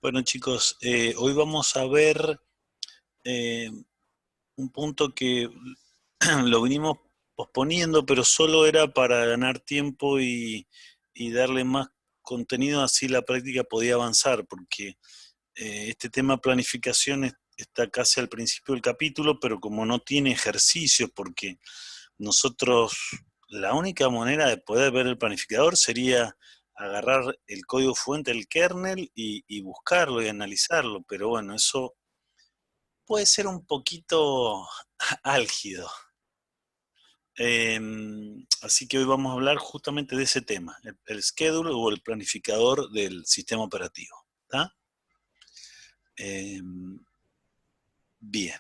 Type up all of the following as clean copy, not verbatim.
Bueno chicos, hoy vamos a ver eh, un punto que lo venimos posponiendo, pero solo era para ganar tiempo y darle más contenido, así la práctica podía avanzar, porque este tema planificación está casi al principio del capítulo, pero como no tiene ejercicios, porque nosotros, la única manera de poder ver el planificador sería agarrar el código fuente del kernel y buscarlo y analizarlo, pero bueno, eso puede ser un poquito álgido. Eh, Así que hoy vamos a hablar justamente de ese tema, el schedule o el planificador del sistema operativo. ¿Está? Eh, Bien.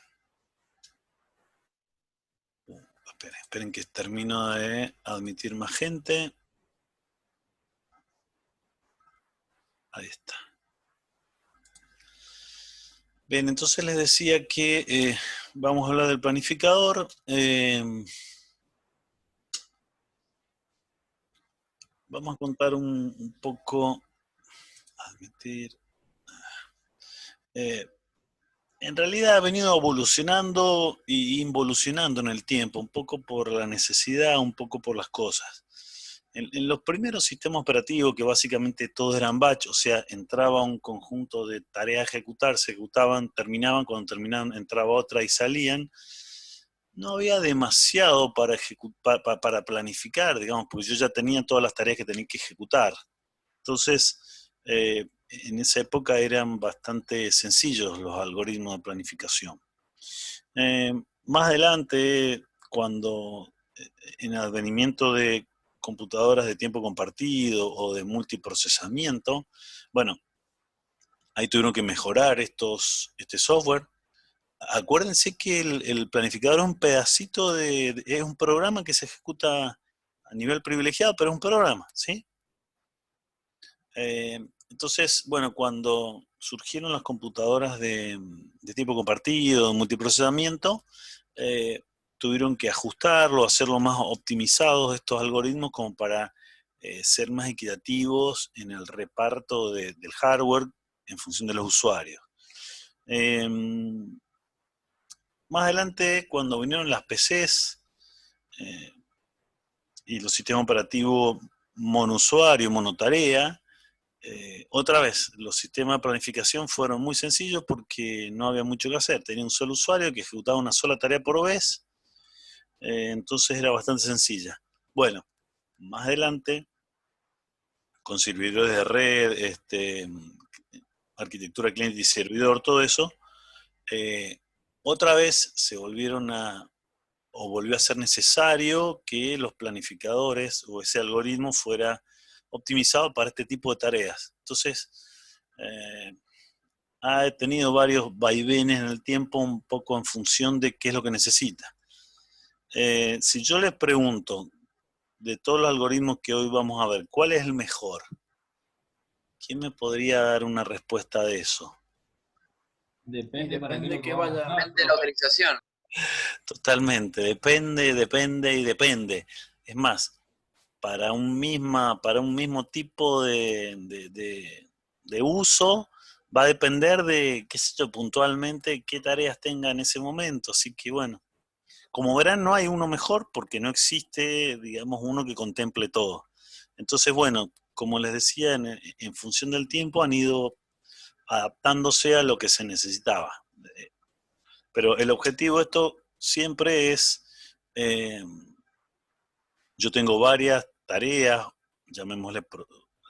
Esperen que termino de admitir más gente. Ahí está. Bien, entonces les decía que vamos a hablar del planificador. Vamos a contar un poco, admitir. Eh, en realidad ha venido evolucionando e involucionando en el tiempo, un poco por la necesidad, un poco por las cosas. En los primeros sistemas operativos, que básicamente todos eran batch, o sea, entraba un conjunto de tareas a ejecutar, se ejecutaban, terminaban, cuando terminaban entraba otra y salían, no había demasiado para para planificar, digamos, porque yo ya tenía todas las tareas que tenía que ejecutar. Entonces, en esa época eran bastante sencillos los algoritmos de planificación. Eh, Más adelante, cuando en el advenimiento de computadoras de tiempo compartido o de multiprocesamiento, bueno, ahí tuvieron que mejorar este software. Acuérdense que el planificador es un pedacito es un programa que se ejecuta a nivel privilegiado, pero es un programa, ¿sí? Entonces, bueno, cuando surgieron las computadoras de tiempo compartido, de multiprocesamiento, eh, tuvieron que ajustarlo, hacerlo más optimizados estos algoritmos como para ser más equitativos en el reparto del hardware en función de los usuarios. Eh, Más adelante, cuando vinieron las PCs eh, y los sistemas operativos monousuario, monotarea, otra vez, los sistemas de planificación fueron muy sencillos porque no había mucho que hacer. Tenía un solo usuario que ejecutaba una sola tarea por vez, entonces era bastante sencilla. Bueno, más adelante, con servidores de red, arquitectura cliente y servidor, todo eso, eh, otra vez se volvieron o volvió a ser necesario que los planificadores o ese algoritmo fuera optimizado para este tipo de tareas. Entonces, eh, ha tenido varios vaivenes en el tiempo, un poco en función de qué es lo que necesita. Si yo les pregunto, de todos los algoritmos que hoy vamos a ver, ¿cuál es el mejor? ¿Quién me podría dar una respuesta de eso? Y Depende para qué depende lo que podamos vaya. usar, Depende de la profe. utilización. Totalmente, depende y depende. Es más, para un mismo tipo de uso, va a depender de, qué sé yo, puntualmente qué tareas tenga en ese momento. Así que bueno, como verán, no hay uno mejor porque no existe, digamos, uno que contemple todo. Entonces, bueno, como les decía, en función del tiempo han ido adaptándose a lo que se necesitaba. Pero el objetivo de esto siempre es, eh, yo tengo varias tareas, llamémosle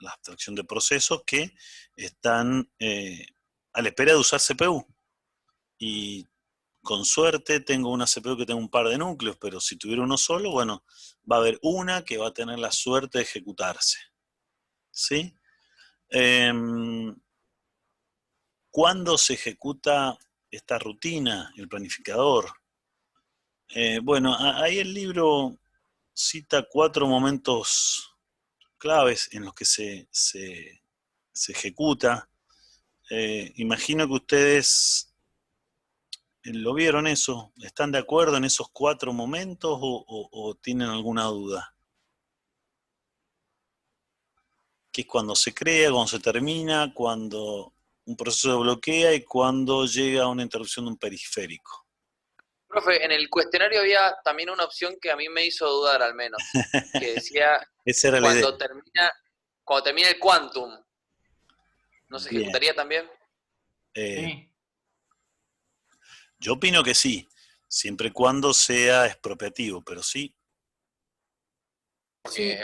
la abstracción de procesos, que están a la espera de usar CPU. Y con suerte tengo una CPU que tenga un par de núcleos, pero si tuviera uno solo, bueno, va a haber una que va a tener la suerte de ejecutarse. ¿Sí? Eh, ¿Cuándo se ejecuta esta rutina, el planificador? Bueno, ahí el libro cita 4 momentos claves en los que se ejecuta. Imagino que ustedes lo vieron eso. ¿Están de acuerdo en esos 4 momentos o tienen alguna duda? Que es cuando se crea, cuando se termina, cuando un proceso se bloquea y cuándo llega una interrupción de un periférico. Profe, en el cuestionario había también una opción que a mí me hizo dudar al menos, que decía Esa era la idea. cuando termina el quantum, ¿no se Bien. ejecutaría también? Sí. Yo opino que sí, siempre y cuando sea expropiativo, pero sí. Sí,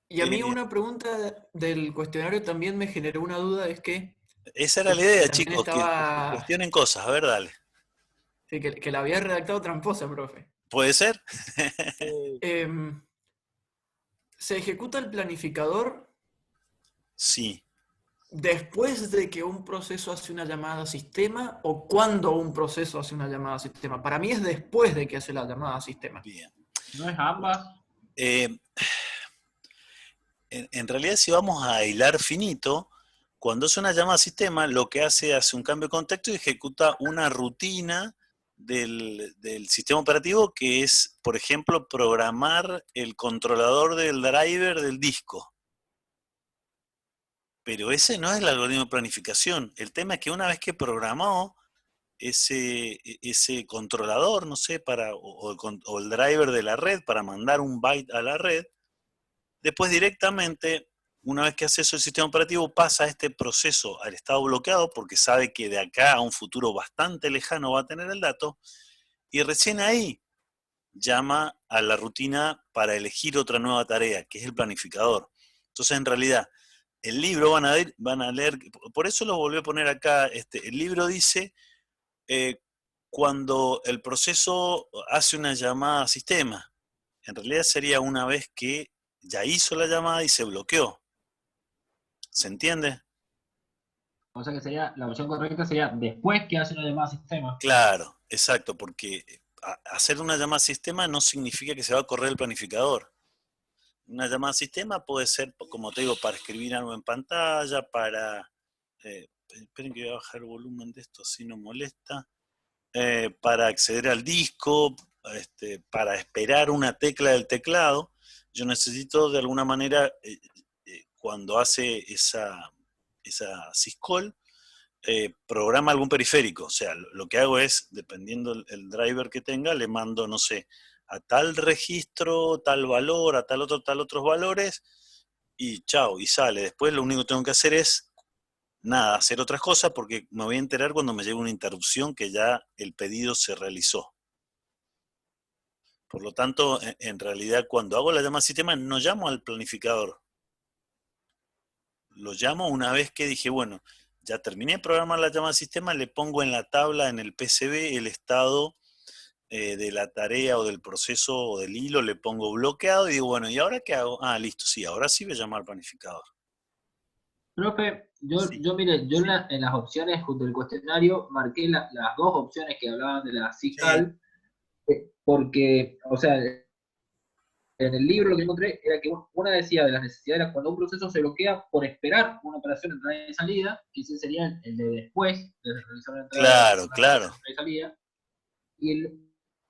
y a mí una pregunta del cuestionario también me generó una duda, es que Esa era la idea, también chicos, que estaba, cuestionen cosas. A ver, dale. sí, que la había redactado tramposa, profe. ¿Puede ser? ¿Se ejecuta el planificador Sí. después de que un proceso hace una llamada a sistema o cuando un proceso hace una llamada a sistema? Para mí es después de que hace la llamada a sistema. Bien. ¿No es ambas? En realidad, si vamos a hilar finito, cuando es una llamada a sistema, lo que hace un cambio de contexto y ejecuta una rutina del sistema operativo que es, por ejemplo, programar el controlador del driver del disco. Pero ese no es el algoritmo de planificación. El tema es que una vez que programó ese controlador, no sé, o el driver de la red para mandar un byte a la red, después directamente, una vez que hace eso el sistema operativo, pasa este proceso al estado bloqueado porque sabe que de acá a un futuro bastante lejano va a tener el dato, y recién ahí llama a la rutina para elegir otra nueva tarea, que es el planificador. Entonces, en realidad, el libro van a leer, por eso lo volví a poner acá, el libro dice cuando el proceso hace una llamada a sistema. En realidad sería una vez que ya hizo la llamada y se bloqueó. ¿Se entiende? O sea que sería, la opción correcta sería después que hace una llamada a sistema. Claro, exacto, porque hacer una llamada a sistema no significa que se va a correr el planificador. Una llamada a sistema puede ser, como te digo, para escribir algo en pantalla, para... esperen que voy a bajar el volumen de esto, así no molesta. Para acceder al disco, para esperar una tecla del teclado. Yo necesito de alguna manera, cuando hace esa syscall, programa algún periférico. O sea, lo que hago es, dependiendo el driver que tenga, le mando, no sé, a tal registro, tal valor, a tal otros valores, y chao, y sale. Después lo único que tengo que hacer es, nada, hacer otras cosas, porque me voy a enterar cuando me llegue una interrupción que ya el pedido se realizó. Por lo tanto, en realidad, cuando hago la llamada al sistema, no llamo al planificador. Lo llamo una vez que dije, bueno, ya terminé de programar la llamada al sistema, le pongo en la tabla, en el PCB, el estado de la tarea o del proceso o del hilo, le pongo bloqueado y digo, bueno, ¿y ahora qué hago? Ah, listo, sí, ahora sí voy a llamar al planificador. Profe, Sí. mire, yo en las opciones junto al cuestionario marqué las dos opciones que hablaban de la SICAL, porque, o sea, en el libro lo que encontré era que una decía de las necesidades era cuando un proceso se bloquea por esperar una operación de entrada y salida, que ese sería el de después de realizar una Claro, claro. operación de entrada y salida.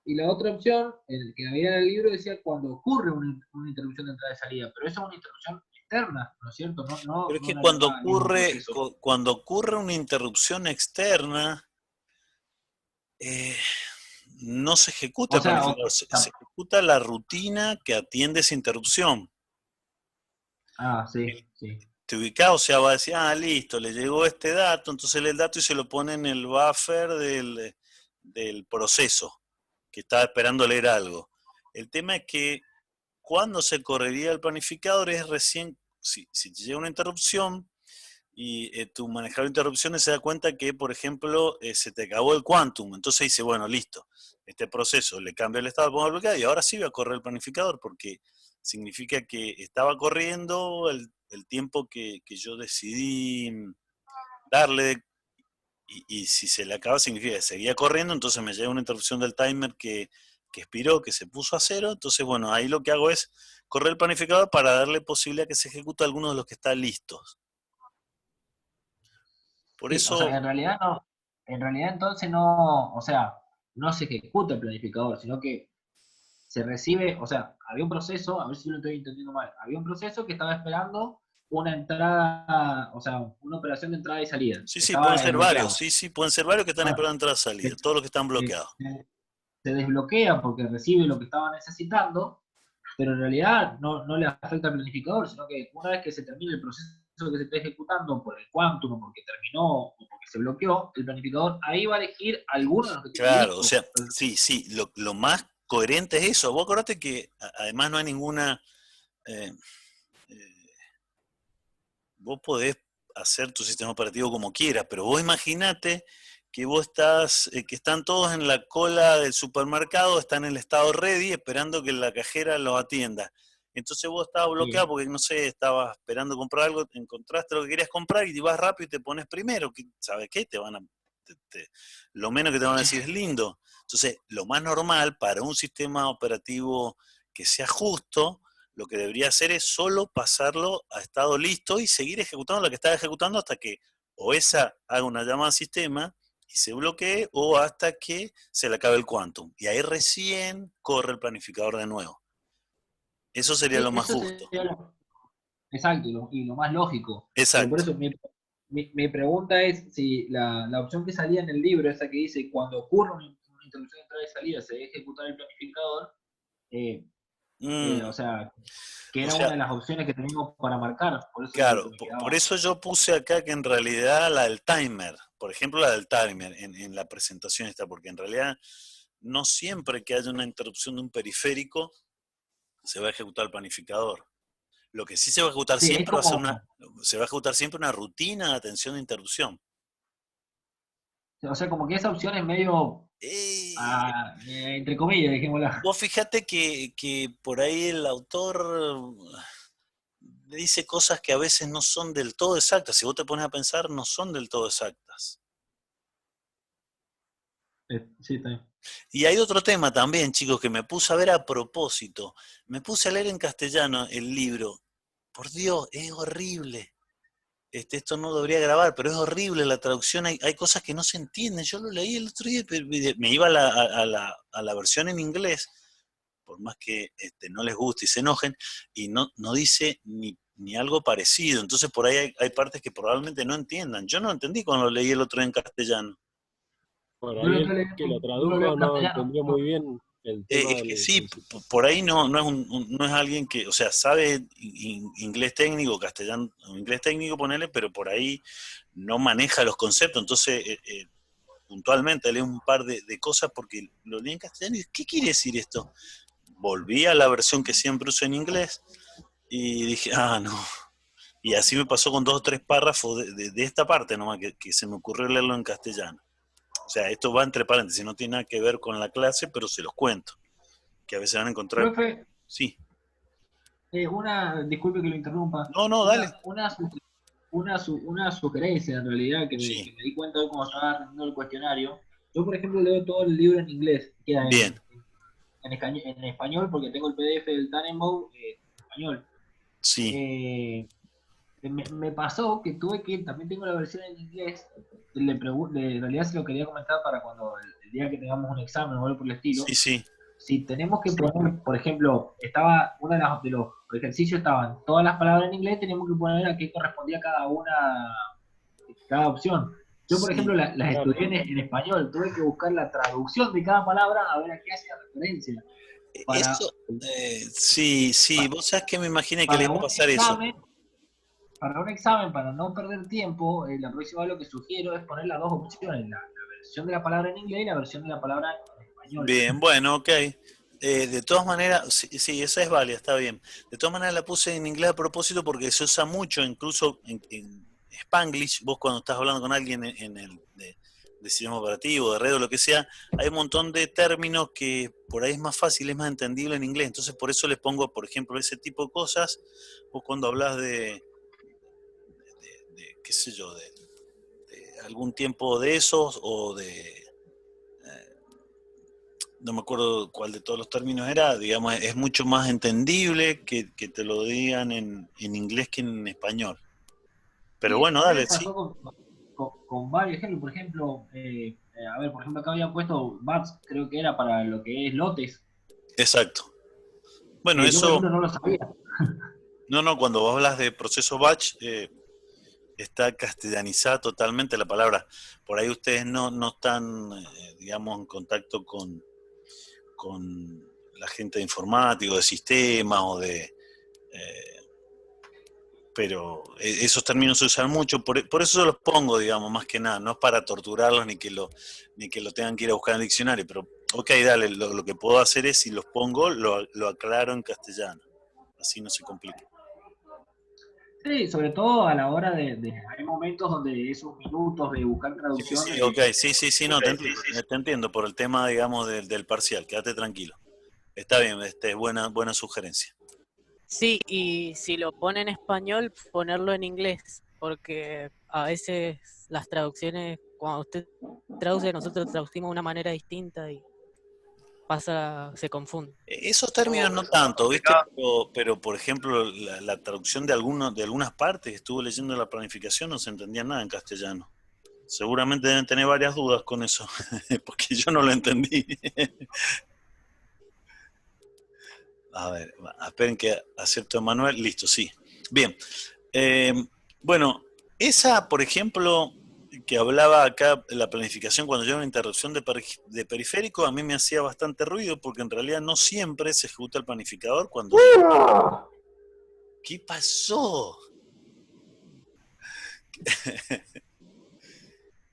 Y la otra opción, el que había en el libro, decía cuando ocurre una interrupción de entrada y salida, pero esa es una interrupción externa, ¿no es cierto? Pero es que una llamada al mismo proceso. cuando ocurre una interrupción externa, no se ejecuta O el sea, planificador, se ejecuta la rutina que atiende esa interrupción. sí, sí. Te ubicás, o sea, va a decir, ah, listo, le llegó este dato, entonces lee el dato y se lo pone en el buffer del proceso, que estaba esperando leer algo. El tema es que cuando se correría el planificador es recién, si te llega una interrupción y tu manejador de interrupciones se da cuenta que, por ejemplo, se te acabó el quantum, entonces dice, bueno, listo, este proceso le cambia el estado, pongo bloqueado y ahora sí voy a correr el planificador porque significa que estaba corriendo el tiempo que yo decidí darle y si se le acaba significa que seguía corriendo, entonces me llega una interrupción del timer que expiró, que se puso a cero, entonces bueno, ahí lo que hago es correr el planificador para darle posibilidad que se ejecute alguno de los que están listos. Por Sí, o eso... sea, en realidad entonces no, o sea, no se ejecuta el planificador, sino que se recibe, o sea, había un proceso, a ver si lo estoy entendiendo mal, había un proceso que estaba esperando una entrada, o sea, una operación de entrada y salida. Sí, pueden Estaba ser varios, bloqueado. sí, pueden ser varios que están Bueno, esperando entrada-salida, todos los que están se, bloqueados. se desbloquea porque recibe lo que estaba necesitando, pero en realidad no le afecta al planificador, sino que una vez que se termine el proceso que se está ejecutando por el quantum, o porque terminó, o porque se bloqueó, el planificador ahí va a elegir alguno de los que tiene Claro, o listos. sea, sí, lo más coherente es eso. Vos acordate que además no hay ninguna... eh, eh, vos podés hacer tu sistema operativo como quieras, pero vos imaginate que vos estás, que están todos en la cola del supermercado, están en el estado ready, esperando que la cajera los atienda. Entonces vos estabas bloqueado Sí, porque, no sé, estabas esperando comprar algo, encontraste lo que querías comprar y vas rápido y te pones primero. ¿Sabes qué? Te van a, lo menos que te van a decir es lindo. Entonces, lo más normal para un sistema operativo que sea justo, lo que debería hacer es solo pasarlo a estado listo y seguir ejecutando lo que estaba ejecutando hasta que o esa haga una llamada al sistema y se bloquee o hasta que se le acabe el quantum. Y ahí recién corre el planificador de nuevo. Eso sería lo sí, más eso justo. sería exacto, y lo más lógico. Pero por Exacto. eso mi pregunta es si la opción que salía en el libro, esa que dice cuando ocurre una interrupción de entrada y salida, se debe ejecutar el planificador, eh, o Mm, sea, que o era sea, una de las opciones que teníamos para marcar, por eso es lo que claro, me por quedaba. eso yo puse acá que en realidad la del timer, por ejemplo la del timer en la presentación está, porque en realidad no siempre que haya una interrupción de un periférico se va a ejecutar el planificador. Lo que sí se va a ejecutar Sí, es siempre va a ser como, se va a ejecutar siempre una rutina de atención de interrupción. o sea, como que esa opción es medio, Eh, entre comillas, dijémoslo. vos fíjate que por ahí el autor dice cosas que a veces no son del todo exactas. Si vos te pones a pensar, no son del todo exactas. Sí, está bien. Y hay otro tema también, chicos, que me puse a ver a propósito. Me puse a leer en castellano el libro. Por Dios, es horrible. Esto no debería grabar, pero es horrible la traducción. Hay cosas que no se entienden. Yo lo leí el otro día, pero me iba a la versión en inglés, por más que no les guste y se enojen, y no dice ni algo parecido. Entonces por ahí hay partes que probablemente no entiendan. Yo no entendí cuando lo leí el otro día en castellano. Por Yo ahí lo el estoy que lo leyendo, yo lo leo tradujo en no castellano. entendió muy bien el tema Es que sí, del sistema. por ahí no es, no es alguien que, o sea, sabe inglés técnico, castellano, inglés técnico, ponele, pero por ahí no maneja los conceptos. Entonces, puntualmente leí un par de cosas porque lo leí en castellano y ¿qué quiere decir esto? Volví a la versión que siempre uso en inglés y dije, no. Y así me pasó con 2 o 3 párrafos de esta parte nomás, que se me ocurrió leerlo en castellano. O sea, esto va entre paréntesis, no tiene nada que ver con la clase, pero se los cuento, que a veces van a encontrar, Profe, sí. disculpe que lo interrumpa, No, no, dale. una sugerencia en realidad Sí, que me di cuenta hoy cuando estaba haciendo el cuestionario. Yo, por ejemplo, leo todo el libro en inglés, queda bien, en español porque tengo el PDF del Tannenbaum en español. sí. Eh, me pasó que tuve que, también tengo la versión en inglés, en realidad se lo quería comentar para cuando el día que tengamos un examen o algo por el Sí, estilo, sí. si tenemos que poner, por ejemplo, estaba una de los ejercicios estaban todas las palabras en inglés, tenemos que poner a qué correspondía cada opción. Yo, por ejemplo, Sí. las Claro. estudié en español, tuve que buscar la traducción de cada palabra a ver a qué hacía referencia. Para, Eso, sí, vos sabés que me imaginé que le para iba a un pasar eso. examen, para un examen, para no perder tiempo, la próxima vez lo que sugiero es poner las dos opciones, la versión de la palabra en inglés y la versión de la palabra en español. Bien, bueno, ok. De todas maneras, sí, sí, esa es válida, está bien. De todas maneras la puse en inglés a propósito porque se usa mucho, incluso en Spanglish, vos cuando estás hablando con alguien en el de sistema operativo, de red o lo que sea, hay un montón de términos que por ahí es más fácil, es más entendible en inglés. Entonces por eso les pongo, por ejemplo, ese tipo de cosas. Vos cuando hablas qué sé yo, de algún tiempo de esos o de no me acuerdo cuál de todos los términos era, digamos, es mucho más entendible que te lo digan en inglés que en español. Pero Sí, bueno, a mí me dale, sí, pasó con varios ejemplos, por ejemplo, a ver, por ejemplo, acá había puesto BATS, creo que era para lo que es lotes, exacto. Bueno, que yo, por eso, ejemplo, no lo sabía. No, cuando vos hablas de proceso batch, está castellanizada totalmente la palabra. Por ahí ustedes no están, digamos, en contacto con la gente de informática, de sistemas o de... pero esos términos se usan mucho, por eso los pongo, digamos, más que nada. No es para torturarlos ni que lo tengan que ir a buscar en el diccionario, pero ok, dale, lo que puedo hacer es, si los pongo, lo aclaro en castellano. Así no se complica. Sí, sobre todo a la hora hay momentos donde esos minutos de buscar Sí, traducción, sí, ok, sí, no, te entiendo, por el tema, digamos, del parcial, quédate tranquilo. Está bien, buena sugerencia. Sí, y si lo pone en español, ponerlo en inglés, porque a veces las traducciones, cuando usted traduce, nosotros traducimos de una manera distinta y se confunde. Esos términos no Eso es más tanto, ¿viste? complicado. Pero por ejemplo, la traducción de algunas partes que estuve leyendo la planificación no se entendía nada en castellano. Seguramente deben tener varias dudas con eso, porque yo no lo entendí. A ver, esperen que acierto Manuel. Listo, sí. Bien. Eh, bueno, esa, por ejemplo, que hablaba acá, la planificación cuando lleva una interrupción de periférico, a mí me hacía bastante ruido porque en realidad no siempre se ejecuta el planificador cuando... ¿Qué pasó?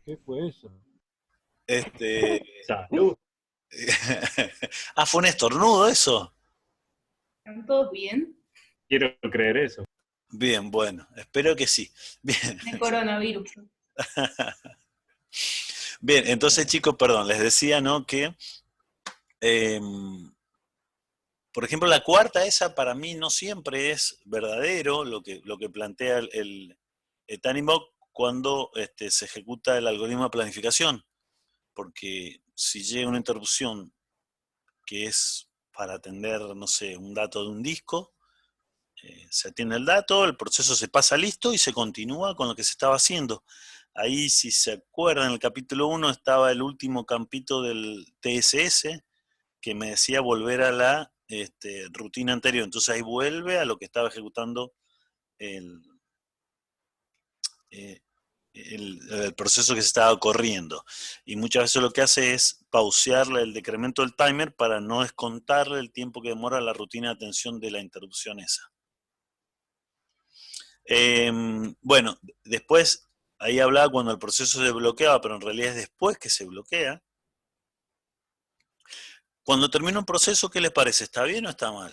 ¿Qué fue eso? Salud. Fue un estornudo eso. ¿Están todos bien? Quiero creer eso. Bien, bueno, espero que sí. Bien. De coronavirus. Bien, entonces chicos, perdón, les decía, ¿no? Que, por ejemplo, la cuarta esa para mí no siempre es verdadero lo que plantea el Tannenbaum cuando se ejecuta el algoritmo de planificación, porque si llega una interrupción que es para atender, no sé, un dato de un disco, se atiende el dato, el proceso se pasa listo y se continúa con lo que se estaba haciendo. Ahí, si se acuerdan, en el capítulo 1 estaba el último campito del TSS, que me decía volver a la rutina anterior. Entonces ahí vuelve a lo que estaba ejecutando el, eh, el proceso que se estaba corriendo. Y muchas veces lo que hace es pausearle el decremento del timer para no descontarle el tiempo que demora la rutina de atención de la interrupción esa. Bueno, después, ahí hablaba cuando el proceso se bloqueaba, pero en realidad es después que se bloquea. Cuando termina un proceso, ¿qué les parece? ¿Está bien o está mal?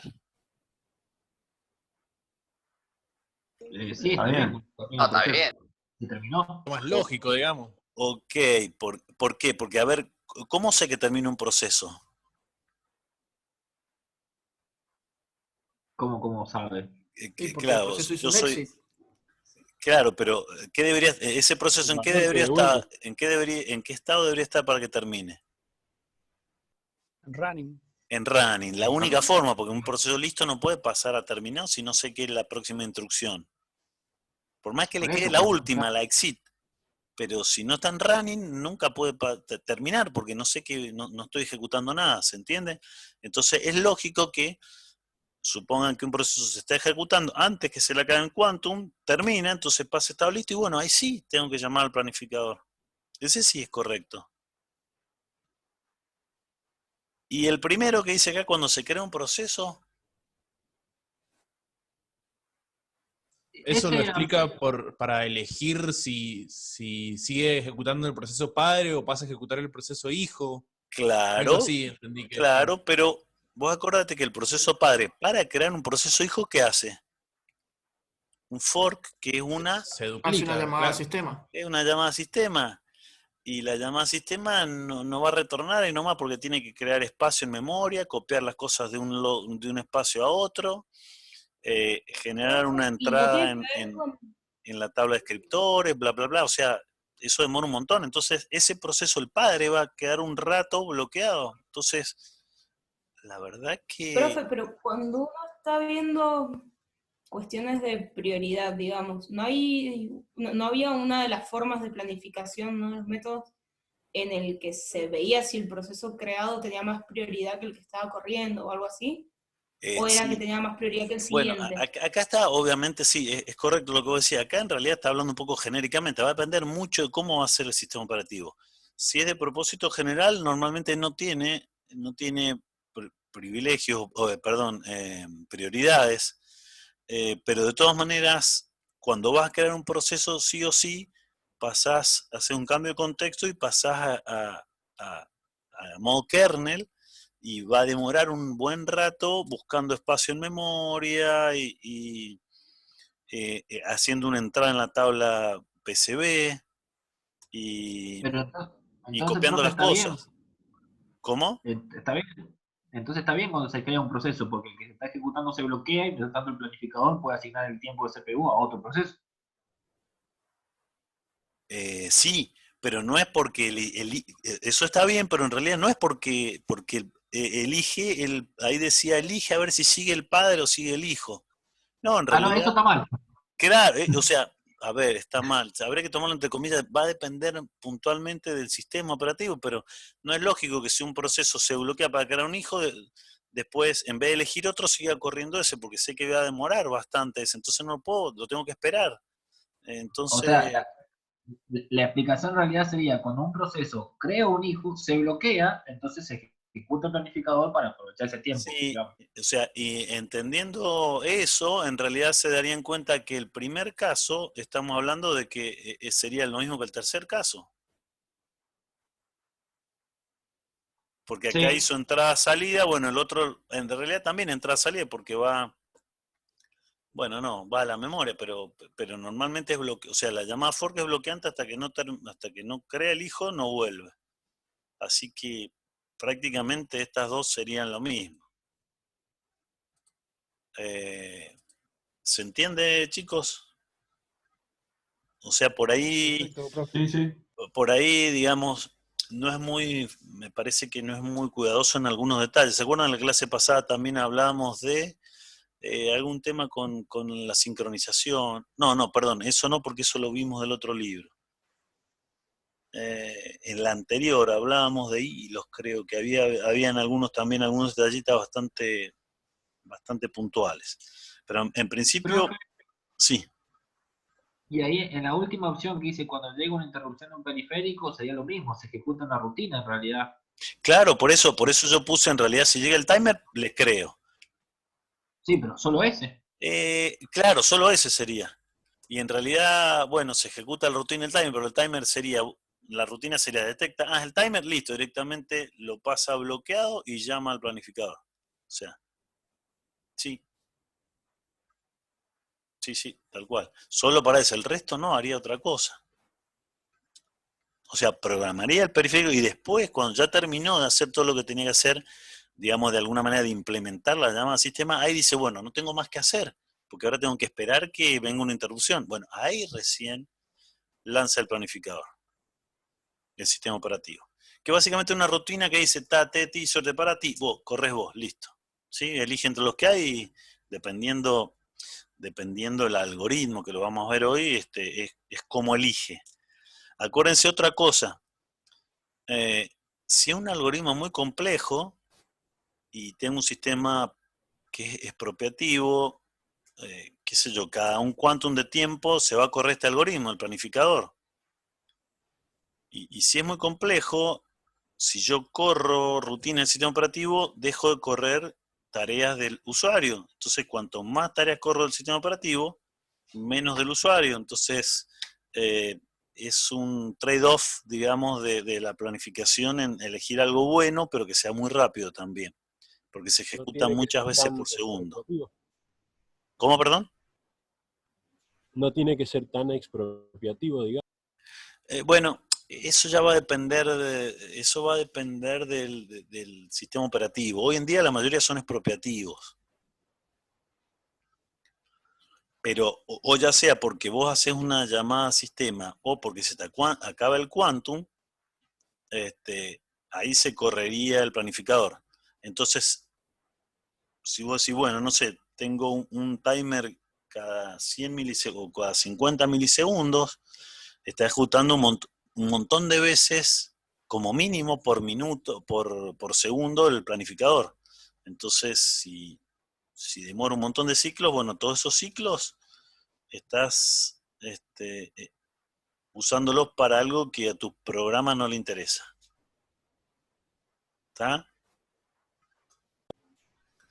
sí, está bien. No, está bien. Se terminó. Más lógico, digamos. Ok, ¿por qué? Porque, a ver, ¿cómo sé que termina un proceso? ¿Cómo sabe? Sí, porque el Claro, proceso hizo yo un soy... exit. Claro, pero ¿qué debería, ese proceso en qué Manuel, te debería devuelvo. estar, en qué estado debería estar para que termine? Running. En running, la única forma, porque un proceso listo no puede pasar a terminado si no sé qué es la próxima instrucción. Por más que le Por quede eso, la porque última, la exit, pero si no está en running, nunca puede terminar, porque no sé que no estoy ejecutando nada, ¿se entiende? Entonces es lógico que supongan que un proceso se está ejecutando antes que se le acabe en quantum, termina, entonces pasa estado listo y bueno, ahí sí tengo que llamar al planificador. Ese sí es correcto. Y el primero que dice acá, cuando se crea un proceso... Eso lo Ese, explica para elegir si sigue ejecutando el proceso padre o pasa a ejecutar el proceso hijo. Algo Claro, así, entendí que decía. claro, pero vos acordate que el proceso padre, para crear un proceso hijo, ¿qué hace? Un fork, que es Se Hace una duplica, llamada al claro. sistema. una llamada a sistema. Y la llamada a sistema no va a retornar y nomás porque tiene que crear espacio en memoria, copiar las cosas de un espacio a otro, generar una Y no entrada tiene que ver con... en la tabla de escriptores, bla, bla, bla. O sea, eso demora un montón. Entonces, ese proceso, el padre, va a quedar un rato bloqueado. Entonces, la verdad que... Profe, pero cuando uno está viendo cuestiones de prioridad, digamos, no había una de las formas de planificación, ¿no? Los métodos en el que se veía si el proceso creado tenía más prioridad que el que estaba corriendo o algo así. ¿O era que Sí. tenía más prioridad que el Bueno, siguiente? acá está, obviamente sí, es correcto lo que vos decías. Acá en realidad está hablando un poco genéricamente, va a depender mucho de cómo va a ser el sistema operativo. Si es de propósito general, normalmente no tiene privilegios, perdón, prioridades, pero de todas maneras, cuando vas a crear un proceso, sí o sí, pasás a hacer un cambio de contexto y pasás a modo kernel, y va a demorar un buen rato buscando espacio en memoria y haciendo una entrada en la tabla PCB y, Pero y entonces, copiando profe, las está bien. cosas. ¿Cómo? Está bien. Entonces está bien cuando se crea un proceso, porque el que se está ejecutando se bloquea y por tanto el planificador puede asignar el tiempo de CPU a otro proceso. Sí, pero no es porque eso está bien, pero en realidad no es porque elige, ahí decía, elige a ver si sigue el padre o sigue el hijo. No, en Ah, no, eso realidad, está mal. claro, o sea, a ver, está mal, habría que tomarlo entre comillas, va a depender puntualmente del sistema operativo, pero no es lógico que si un proceso se bloquea para crear un hijo, después, en vez de elegir otro, siga corriendo ese, porque sé que va a demorar bastante ese, entonces no lo puedo, lo tengo que esperar. O sea, Entonces, la explicación en realidad sería, cuando un proceso crea un hijo, se bloquea, entonces se ejecuta el planificador para aprovechar ese tiempo, sí, digamos. o sea, y entendiendo eso, en realidad se darían cuenta que el primer caso, estamos hablando de que sería lo mismo que el tercer caso. Porque acá Sí, hizo entrada-salida, bueno, el otro en realidad también entrada-salida porque va, bueno, no, va a la memoria, pero normalmente es bloqueante, o sea, la llamada fork es bloqueante hasta que no crea el hijo, no vuelve. Así que prácticamente estas dos serían lo mismo. ¿Se entiende, chicos? O sea, Perfecto, profe. por ahí, digamos, no es muy, me parece que no es muy cuidadoso en algunos detalles. ¿Se acuerdan? En la clase pasada también hablábamos de algún tema con la sincronización. No, no, perdón, eso no, porque eso lo vimos del otro libro. En la anterior hablábamos de hilos, creo que habían algunos detallitos bastante puntuales. Pero en principio, profe. sí. Y ahí en la última opción que dice, cuando llega una interrupción de un periférico, sería lo mismo, se ejecuta una rutina en realidad. Claro, por eso yo puse en realidad, si llega el timer, le creo. Sí, pero solo ese. Claro, solo ese sería. Y en realidad, bueno, se ejecuta la rutina del timer, pero el timer sería, la rutina sería detecta, el timer, listo, directamente lo pasa bloqueado y llama al planificador. O sea, sí, sí, sí, tal cual. Solo para eso, el resto no, haría otra cosa. O sea, programaría el periférico y después, cuando ya terminó de hacer todo lo que tenía que hacer, digamos, de alguna manera de implementar la llamada al sistema, ahí dice, bueno, no tengo más que hacer, porque ahora tengo que esperar que venga una interrupción. Bueno, ahí recién lanza el planificador, el sistema operativo. Que básicamente es una rutina que dice, ti, suerte para ti, vos, corres vos, listo. ¿Sí? Elige entre los que hay y dependiendo el algoritmo que lo vamos a ver hoy, es como elige. Acuérdense otra cosa, si es un algoritmo muy complejo y tengo un sistema que es expropiativo, qué sé yo, cada un quantum de tiempo se va a correr este algoritmo, el planificador. Y si es muy complejo, si yo corro rutina del sistema operativo, dejo de correr tareas del usuario. Entonces, cuanto más tareas corro del sistema operativo, menos del usuario. Entonces, es un trade-off, digamos, de la planificación en elegir algo bueno, pero que sea muy rápido también, porque se No ejecuta tiene que muchas ser veces tan por segundo. expropiativo. ¿Cómo, perdón? No tiene que ser tan expropiativo, digamos. Bueno, eso ya va a depender eso va a depender del sistema operativo. Hoy en día la mayoría son expropiativos, pero o ya sea porque vos haces una llamada a sistema o porque se te acaba el quantum, ahí se correría el planificador. Entonces, si vos decís, bueno, no sé, tengo un timer cada 100 milisegundos o cada 50 milisegundos, está ejecutando un montón de veces, como mínimo por minuto, por segundo, el planificador. Entonces, Si demora un montón de ciclos, bueno, todos esos ciclos estás usándolos para algo que a tu programa no le interesa. ¿Está?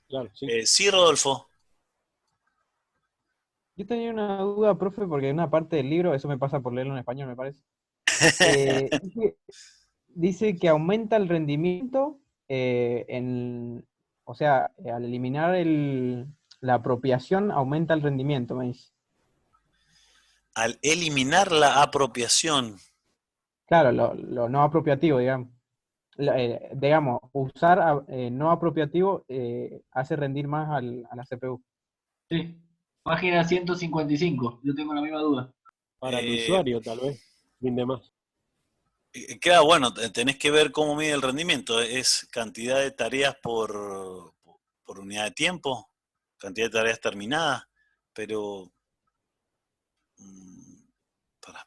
Claro, sí. Sí, Rodolfo. Yo tenía una duda, profe, porque en una parte del libro, eso me pasa por leerlo en español, me parece. Dice que aumenta el rendimiento o sea, al eliminar la apropiación, aumenta el rendimiento, me dice. Al eliminar la apropiación. Claro, lo no apropiativo, digamos. Digamos, usar no apropiativo hace rendir más a la CPU. Sí. Página 155, yo tengo la misma duda. Para el usuario, tal vez, rinde más. Queda bueno, tenés que ver cómo mide el rendimiento. Es cantidad de tareas por unidad de tiempo, cantidad de tareas terminadas, pero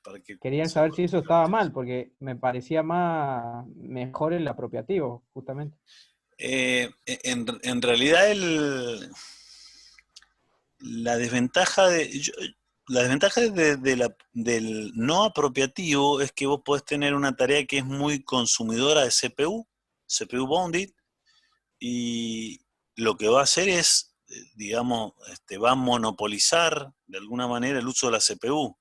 para que Quería saber si eso estaba mal, porque me parecía mejor el apropiativo, justamente. en realidad la desventaja del no apropiativo es que vos podés tener una tarea que es muy consumidora de CPU bounded, y lo que va a hacer es, digamos, va a monopolizar de alguna manera el uso de la CPU.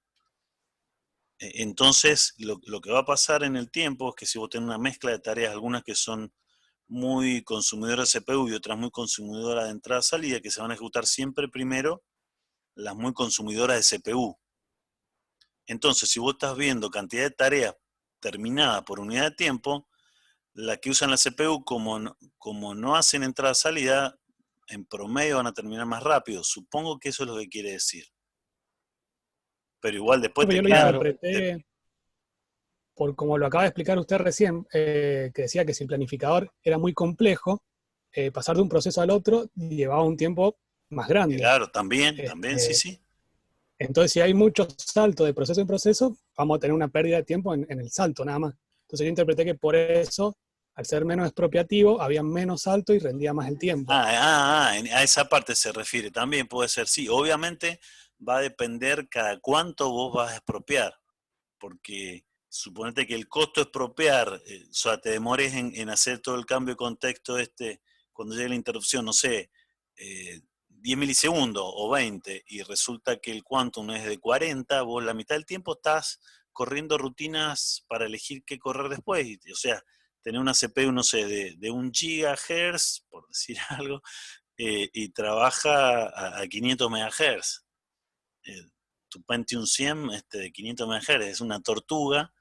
Entonces, lo que va a pasar en el tiempo es que si vos tenés una mezcla de tareas, algunas que son muy consumidoras de CPU y otras muy consumidoras de entrada-salida, que se van a ejecutar siempre primero las muy consumidoras de CPU. Entonces, si vos estás viendo cantidad de tareas terminadas por unidad de tiempo, las que usan la CPU, como no hacen entrada-salida, en promedio van a terminar más rápido. Supongo que eso es lo que quiere decir. Pero igual después Yo lo interpreté por como lo acaba de explicar usted recién, que decía que si el planificador era muy complejo, pasar de un proceso al otro llevaba un tiempo más grande. Claro, también, sí. Entonces, si hay mucho salto de proceso en proceso, vamos a tener una pérdida de tiempo en el salto nada más. Entonces yo interpreté que por eso, al ser menos expropiativo, había menos salto y rendía más el tiempo. A esa parte se refiere. También puede ser, sí. Obviamente va a depender cada cuánto vos vas a expropiar, porque suponete que el costo de expropiar, o sea, te demores en hacer todo el cambio de contexto cuando llegue la interrupción, no sé, 10 milisegundos o 20, y resulta que el quantum es de 40, vos la mitad del tiempo estás corriendo rutinas para elegir qué correr después. O sea, tener una CPU, no sé, de 1 GHz, por decir algo, y trabaja a 500 MHz. Tu Pentium 100 de 500 MHz es una tortuga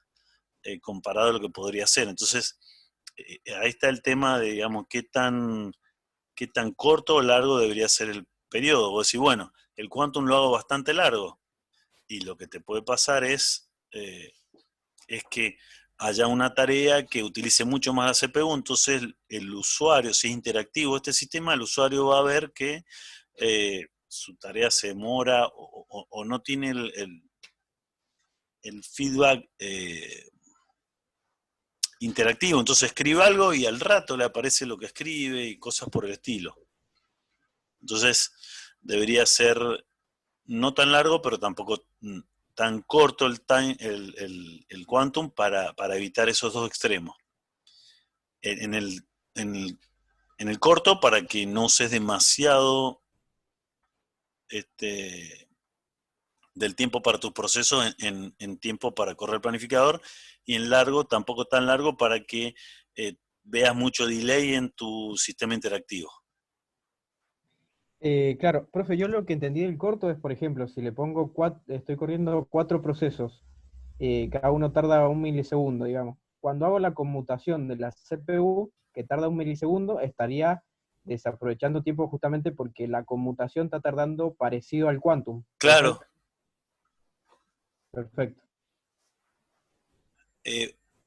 comparado a lo que podría ser. Entonces, ahí está el tema de, digamos, qué tan corto o largo debería ser el periodo. Vos decís, bueno, el quantum lo hago bastante largo, y lo que te puede pasar es que haya una tarea que utilice mucho más la CPU, entonces el usuario, si es interactivo este sistema, el usuario va a ver que su tarea se demora o no tiene el feedback interactivo. Entonces escribe algo y al rato le aparece lo que escribe y cosas por el estilo. Entonces debería ser no tan largo, pero tampoco tan corto el quantum para evitar esos dos extremos. En el corto, para que no uses demasiado del tiempo para tus procesos en tiempo para correr el planificador, y en largo, tampoco tan largo, para que veas mucho delay en tu sistema interactivo. Claro, profe, yo lo que entendí del corto es, por ejemplo, si le pongo estoy corriendo 4 procesos, cada uno tarda 1 milisegundo, digamos. Cuando hago la conmutación de la CPU, que tarda 1 milisegundo, estaría desaprovechando tiempo justamente porque la conmutación está tardando parecido al quantum. Claro. Perfecto.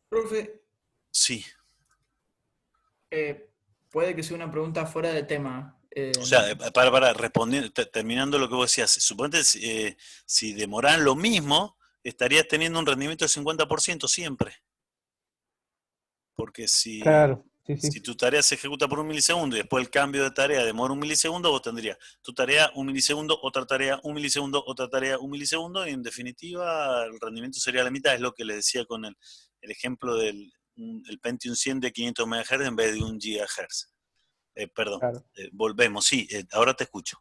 Profe. Sí. Puede que sea una pregunta fuera de tema. O sea, para responder, terminando lo que vos decías, suponete si demoran lo mismo, estarías teniendo un rendimiento del 50% siempre. Porque si... Claro. Sí, sí. Si tu tarea se ejecuta por 1 milisegundo y después el cambio de tarea demora 1 milisegundo, vos tendrías tu tarea 1 milisegundo, otra tarea 1 milisegundo, otra tarea 1 milisegundo, y en definitiva el rendimiento sería la mitad. Es lo que les decía con el ejemplo del el Pentium 100 de 500 MHz en vez de 1 GHz. Perdón, Claro. volvemos, sí, ahora te escucho.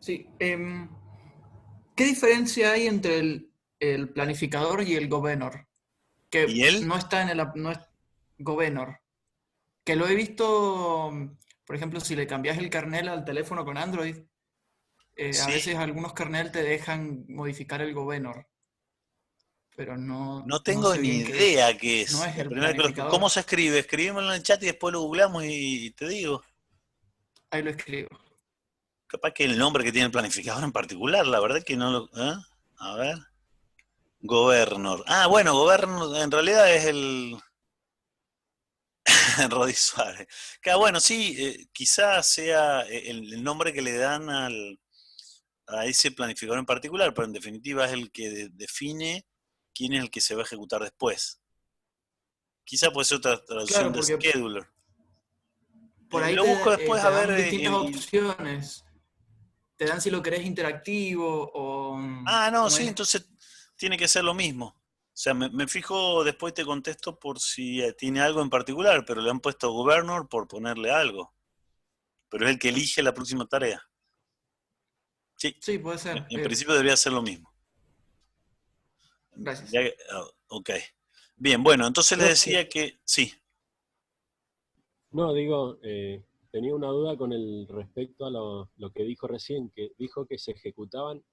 Sí. ¿Qué diferencia hay entre el planificador y el governor? Que ¿Y él? no está en el no es governor. Que lo he visto, por ejemplo, si le cambias el kernel al teléfono con Android, a Sí. veces algunos kernel te dejan modificar el governor. Pero No tengo sé ni bien qué es. idea qué es. No es el Primero planificador. ¿cómo se escribe? Escribímoslo en el chat y después lo googleamos y te digo. Ahí lo escribo. Capaz que el nombre que tiene el planificador en particular, la verdad que no lo... A ver. Governor. Ah, bueno, Governor en realidad es el... Rodi Suárez. Bueno, sí, quizás sea el nombre que le dan a ese planificador en particular, pero en definitiva es el que define quién es el que se va a ejecutar después. Quizá puede ser otra traducción Claro, de porque scheduler. por ahí Lo busco después te a ver. dan distintas opciones. Te dan si lo querés interactivo o... No, sí, entonces tiene que ser lo mismo. O sea, me fijo, después te contesto por si tiene algo en particular, pero le han puesto governor por ponerle algo. Pero es el que elige la próxima tarea. Sí, puede ser. En principio debería ser lo mismo. Gracias. Ok. Bien, bueno, entonces les decía que... Sí. No, digo, tenía una duda con el respecto a lo que dijo recién, que dijo que se ejecutaban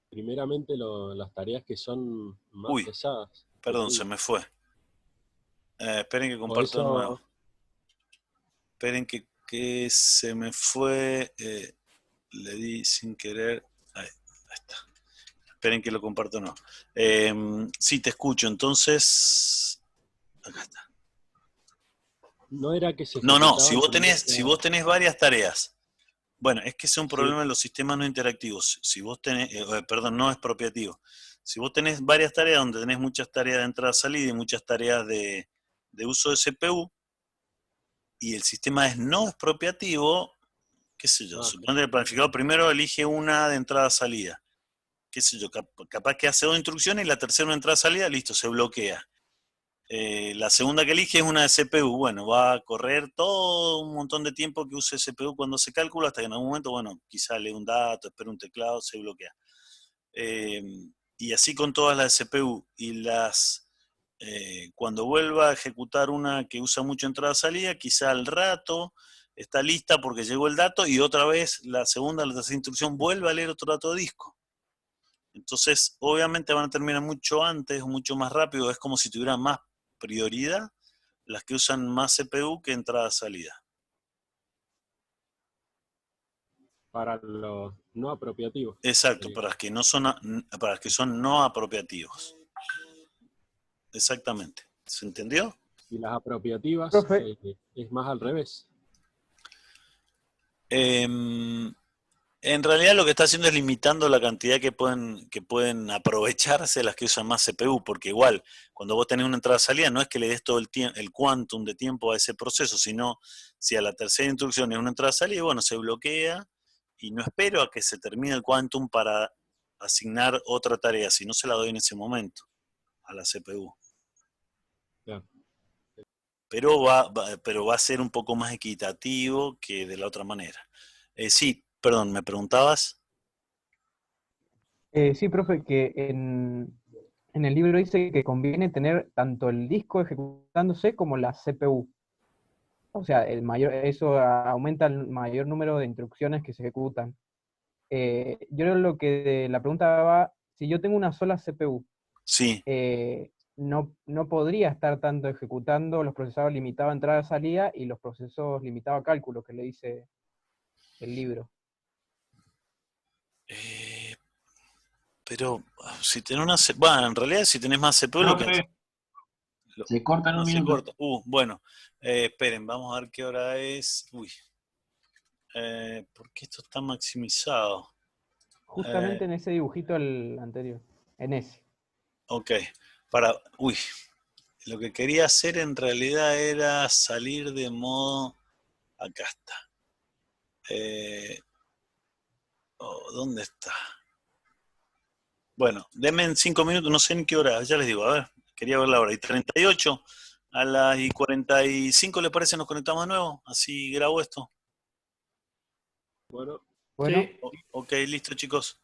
primeramente las tareas que son más pesadas. Perdón, se me fue. Esperen que comparto de nuevo. Esperen que se me fue. Le di sin querer. Ahí está. Esperen que lo comparto de nuevo. Sí, te escucho. Entonces. Acá está. No era que se No, si vos tenés varias tareas. Bueno, es que es un problema en los sistemas no interactivos. Si vos tenés, perdón, no expropiativo. Si vos tenés varias tareas donde tenés muchas tareas de entrada-salida y muchas tareas de uso de CPU, y el sistema es no expropiativo, qué sé yo, suponete que el planificador primero elige una de entrada-salida. Qué sé yo, capaz que hace 2 instrucciones y la tercera una entrada-salida, listo, se bloquea. La segunda que elige es una de CPU. Bueno, va a correr todo un montón de tiempo que use CPU cuando se calcula, hasta que en algún momento, bueno, quizá lee un dato, espera un teclado, se bloquea. Y así con todas las CPU. Y cuando vuelva a ejecutar una que usa mucho entrada-salida, quizá al rato está lista porque llegó el dato y otra vez la segunda, la tercera instrucción vuelve a leer otro dato de disco. Entonces, obviamente van a terminar mucho antes o mucho más rápido. Es como si tuvieran más prioridad las que usan más CPU que entrada-salida. Para los no apropiativos. Exacto, para las que son no apropiativos. Exactamente. ¿Se entendió? Y las apropiativas es más al revés. En realidad lo que está haciendo es limitando la cantidad que pueden aprovecharse las que usan más CPU, porque igual, cuando vos tenés una entrada-salida, no es que le des todo el quantum de tiempo a ese proceso, sino si a la tercera instrucción es una entrada-salida, bueno, se bloquea y no espero a que se termine el quantum para asignar otra tarea, si no se la doy en ese momento a la CPU. Claro. Pero va a ser un poco más equitativo que de la otra manera. Sí, perdón, ¿me preguntabas? Sí, profe, que en el libro dice que conviene tener tanto el disco ejecutándose como la CPU. O sea, eso aumenta el mayor número de instrucciones que se ejecutan. Yo lo que la pregunta va, si yo tengo una sola CPU, sí. No podría estar tanto ejecutando los procesadores limitados a entrada-salida y los procesos limitados a cálculo, que le dice el libro. Pero si tenés una... Bueno, en realidad si tenés más CPU... Se corta en un minuto. Se corta. Bueno, esperen, vamos a ver qué hora es. Uy. ¿Por qué esto está maximizado? Justamente en ese dibujito el anterior, en ese. Ok, Lo que quería hacer en realidad era salir de modo... Acá está. ¿Dónde está? Bueno, denme en 5 minutos, no sé en qué hora, ya les digo, a ver, quería ver la hora. Y 38, a las 45, ¿les parece? Nos conectamos de nuevo, así grabo esto. Bueno. Bueno. Sí. Ok, listo, chicos.